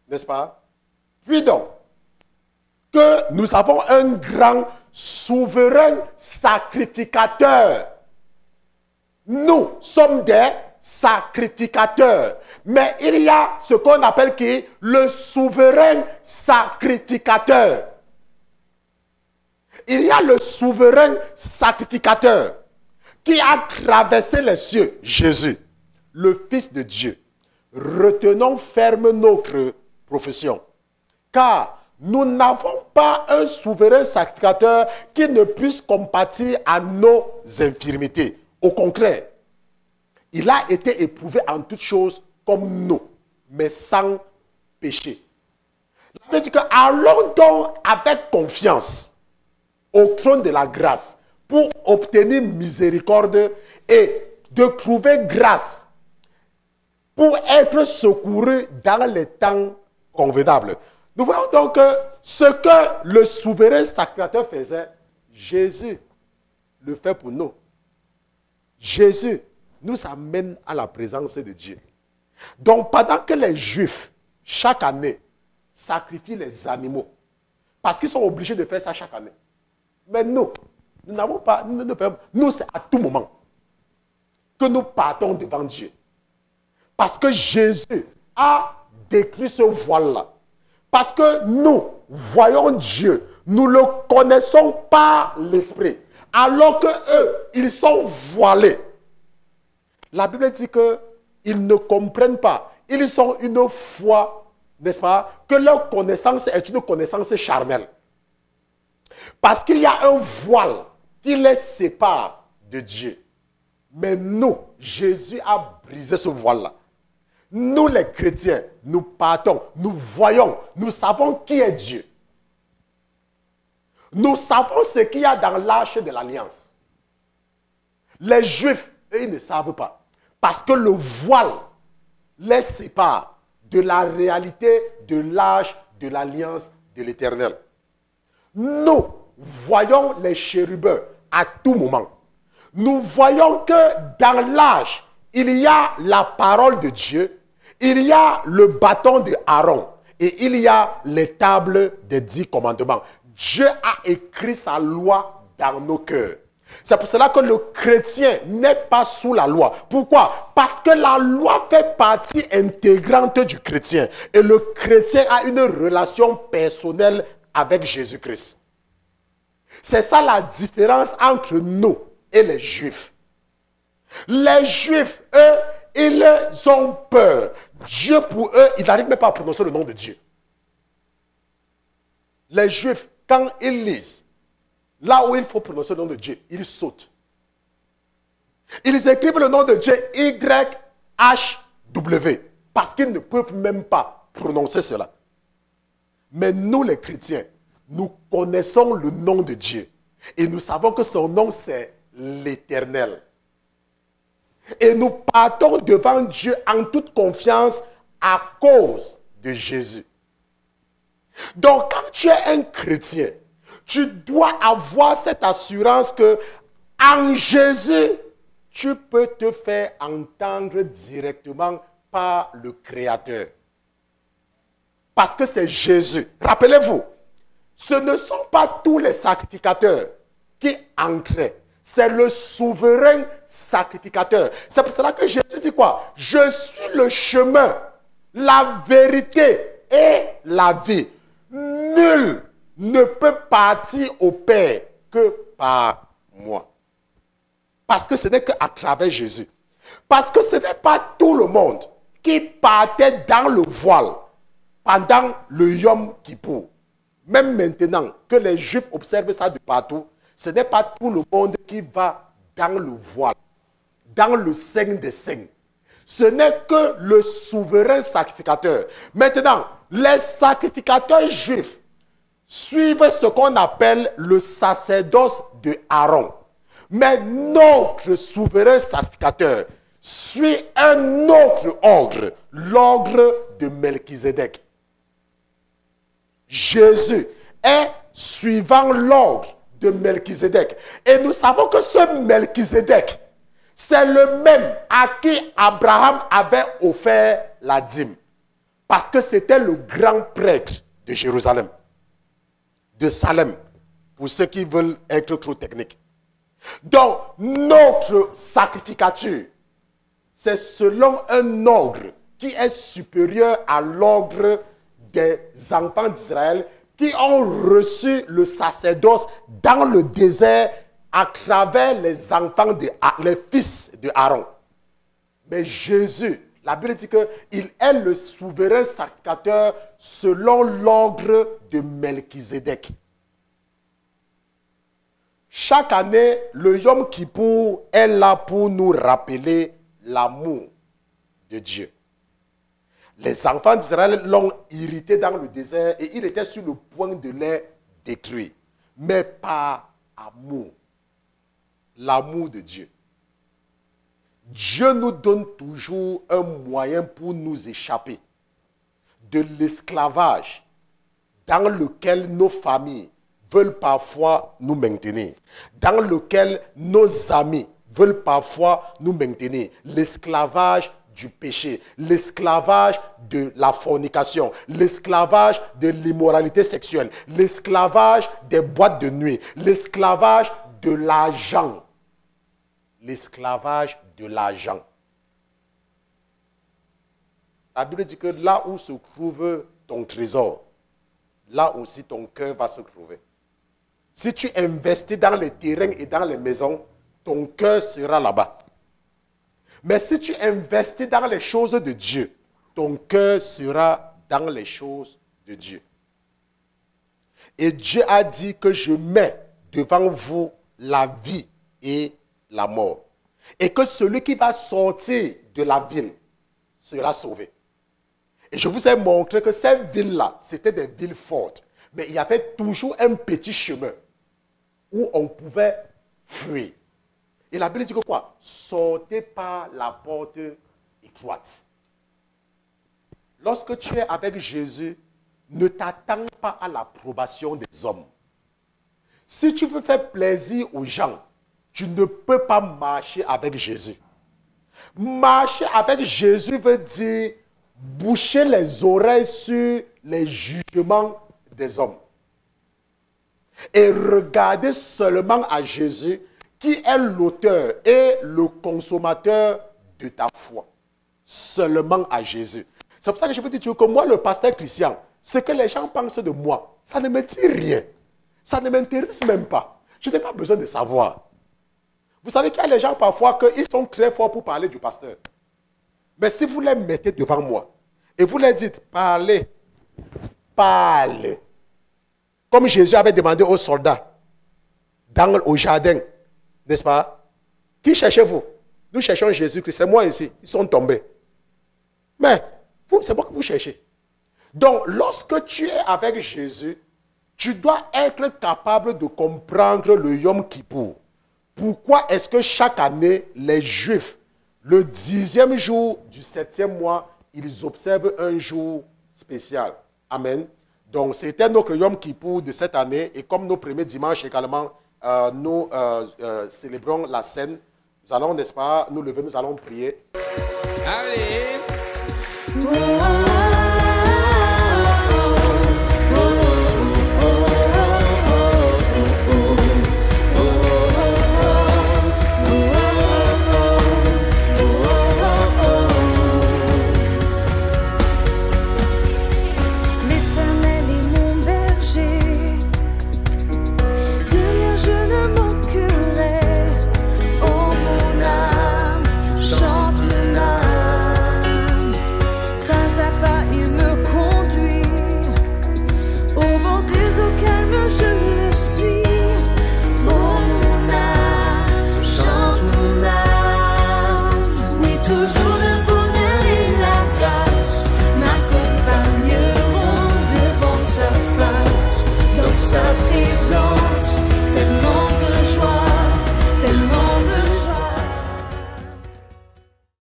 N'est-ce pas? Puis donc, que nous avons un grand souverain sacrificateur. Nous sommes des sacrificateurs. Mais il y a ce qu'on appelle qui le souverain sacrificateur. Il y a le souverain sacrificateur qui a traversé les cieux, Jésus, le Fils de Dieu. Retenons ferme notre profession. Car nous n'avons pas un souverain sacrificateur qui ne puisse compatir à nos infirmités. Au contraire, il a été éprouvé en toutes choses comme nous, mais sans péché. La Bible dit que allons donc avec confiance au trône de la grâce pour obtenir miséricorde et de trouver grâce pour être secouru dans les temps convenables. Nous voyons donc que ce que le souverain sacrificateur faisait, Jésus le fait pour nous. Jésus nous amène à la présence de Dieu. Donc pendant que les Juifs, chaque année, sacrifient les animaux, parce qu'ils sont obligés de faire ça chaque année. Mais nous n'avons pas, nous c'est à tout moment que nous partons devant Dieu. Parce que Jésus a détruit ce voile-là. Parce que nous voyons Dieu, nous le connaissons par l'esprit. Alors que eux, ils sont voilés. La Bible dit qu'ils ne comprennent pas. Ils ont une foi, n'est-ce pas, que leur connaissance est une connaissance charnelle. Parce qu'il y a un voile qui les sépare de Dieu. Mais nous, Jésus a brisé ce voile-là. Nous les chrétiens, nous partons, nous voyons, nous savons qui est Dieu. Nous savons ce qu'il y a dans l'arche de l'alliance. Les Juifs, eux, ils ne savent pas. Parce que le voile les sépare de la réalité de l'arche de l'alliance de l'Éternel. Nous voyons les chérubins à tout moment. Nous voyons que dans l'arche, il y a la parole de Dieu, il y a le bâton de Aaron et il y a les tables des 10 commandements. Dieu a écrit sa loi dans nos cœurs. C'est pour cela que le chrétien n'est pas sous la loi. Pourquoi? Parce que la loi fait partie intégrante du chrétien. Et le chrétien a une relation personnelle avec Jésus-Christ. C'est ça la différence entre nous et les Juifs. Les Juifs, eux, ils ont peur. Dieu, pour eux, ils n'arrivent même pas à prononcer le nom de Dieu. Les Juifs, quand ils lisent, là où il faut prononcer le nom de Dieu, ils sautent. Ils écrivent le nom de Dieu Y-H-W parce qu'ils ne peuvent même pas prononcer cela. Mais nous, les chrétiens, nous connaissons le nom de Dieu. Et nous savons que son nom, c'est l'Éternel. Et nous partons devant Dieu en toute confiance à cause de Jésus. Donc, quand tu es un chrétien, tu dois avoir cette assurance que en Jésus, tu peux te faire entendre directement par le Créateur. Parce que c'est Jésus. Rappelez-vous, ce ne sont pas tous les sacrificateurs qui entraient. C'est le souverain sacrificateur. C'est pour cela que Jésus dit quoi? Je suis le chemin, la vérité et la vie. Nul ne peut partir au Père que par moi. Parce que ce n'est qu'à travers Jésus. Parce que ce n'est pas tout le monde qui partait dans le voile pendant le Yom Kippour. Même maintenant que les Juifs observent ça de partout, ce n'est pas tout le monde qui va dans le voile, dans le Saint des Saints. Ce n'est que le souverain sacrificateur. Maintenant, les sacrificateurs juifs suivent ce qu'on appelle le sacerdoce de Aaron. Mais notre souverain sacrificateur suit un autre ordre, l'ordre de Melchizedek. Jésus est suivant l'ordre de Melchizedek. Et nous savons que ce Melchizedek, c'est le même à qui Abraham avait offert la dîme. Parce que c'était le grand prêtre de Jérusalem, de Salem, pour ceux qui veulent être trop techniques. Donc, notre sacrificature, c'est selon un ordre qui est supérieur à l'ordre des enfants d'Israël qui ont reçu le sacerdoce dans le désert à travers les enfants, les fils de Aaron. Mais Jésus, la Bible dit qu'il est le souverain sacrificateur selon l'ordre de Melchizedek. Chaque année, le Yom Kippour est là pour nous rappeler l'amour de Dieu. Les enfants d'Israël l'ont irrité dans le désert et il était sur le point de les détruire. Mais par amour, l'amour de Dieu. Dieu nous donne toujours un moyen pour nous échapper de l'esclavage dans lequel nos familles veulent parfois nous maintenir, dans lequel nos amis veulent parfois nous maintenir. L'esclavage du péché, l'esclavage de la fornication, l'esclavage de l'immoralité sexuelle, l'esclavage des boîtes de nuit, l'esclavage de l'argent. L'esclavage de l'argent. La Bible dit que là où se trouve ton trésor, là aussi ton cœur va se trouver. Si tu investis dans les terrains et dans les maisons, ton cœur sera là-bas. Mais si tu investis dans les choses de Dieu, ton cœur sera dans les choses de Dieu. Et Dieu a dit que je mets devant vous la vie et la mort. Et que celui qui va sortir de la ville sera sauvé. Et je vous ai montré que ces villes-là, c'était des villes fortes. Mais il y avait toujours un petit chemin où on pouvait fuir. Et la Bible dit que quoi? Sortez par la porte étroite. Lorsque tu es avec Jésus, ne t'attends pas à l'approbation des hommes. Si tu veux faire plaisir aux gens, tu ne peux pas marcher avec Jésus. Marcher avec Jésus veut dire boucher les oreilles sur les jugements des hommes. Et regarder seulement à Jésus qui est l'auteur et le consommateur de ta foi. Seulement à Jésus. C'est pour ça que je peux te dire que moi, le pasteur Christian, ce que les gens pensent de moi, ça ne me dit rien. Ça ne m'intéresse même pas. Je n'ai pas besoin de savoir. Vous savez qu'il y a les gens parfois qu'ils sont très forts pour parler du pasteur. Mais si vous les mettez devant moi et vous leur dites, parlez, parlez. Comme Jésus avait demandé aux soldats au jardin, n'est-ce pas? Qui cherchez-vous? Nous cherchons Jésus-Christ. C'est moi ici. Ils sont tombés. Mais c'est moi que vous cherchez. Donc, lorsque tu es avec Jésus, tu dois être capable de comprendre le Yom Kippour. Pourquoi est-ce que chaque année, les Juifs, le 10e jour du 7e mois, ils observent un jour spécial? Amen. Donc, c'était notre Yom Kippour de cette année. Et comme nos premiers dimanches également, nous célébrons la scène. Nous allons, n'est-ce pas, nous lever, nous allons prier. Allez.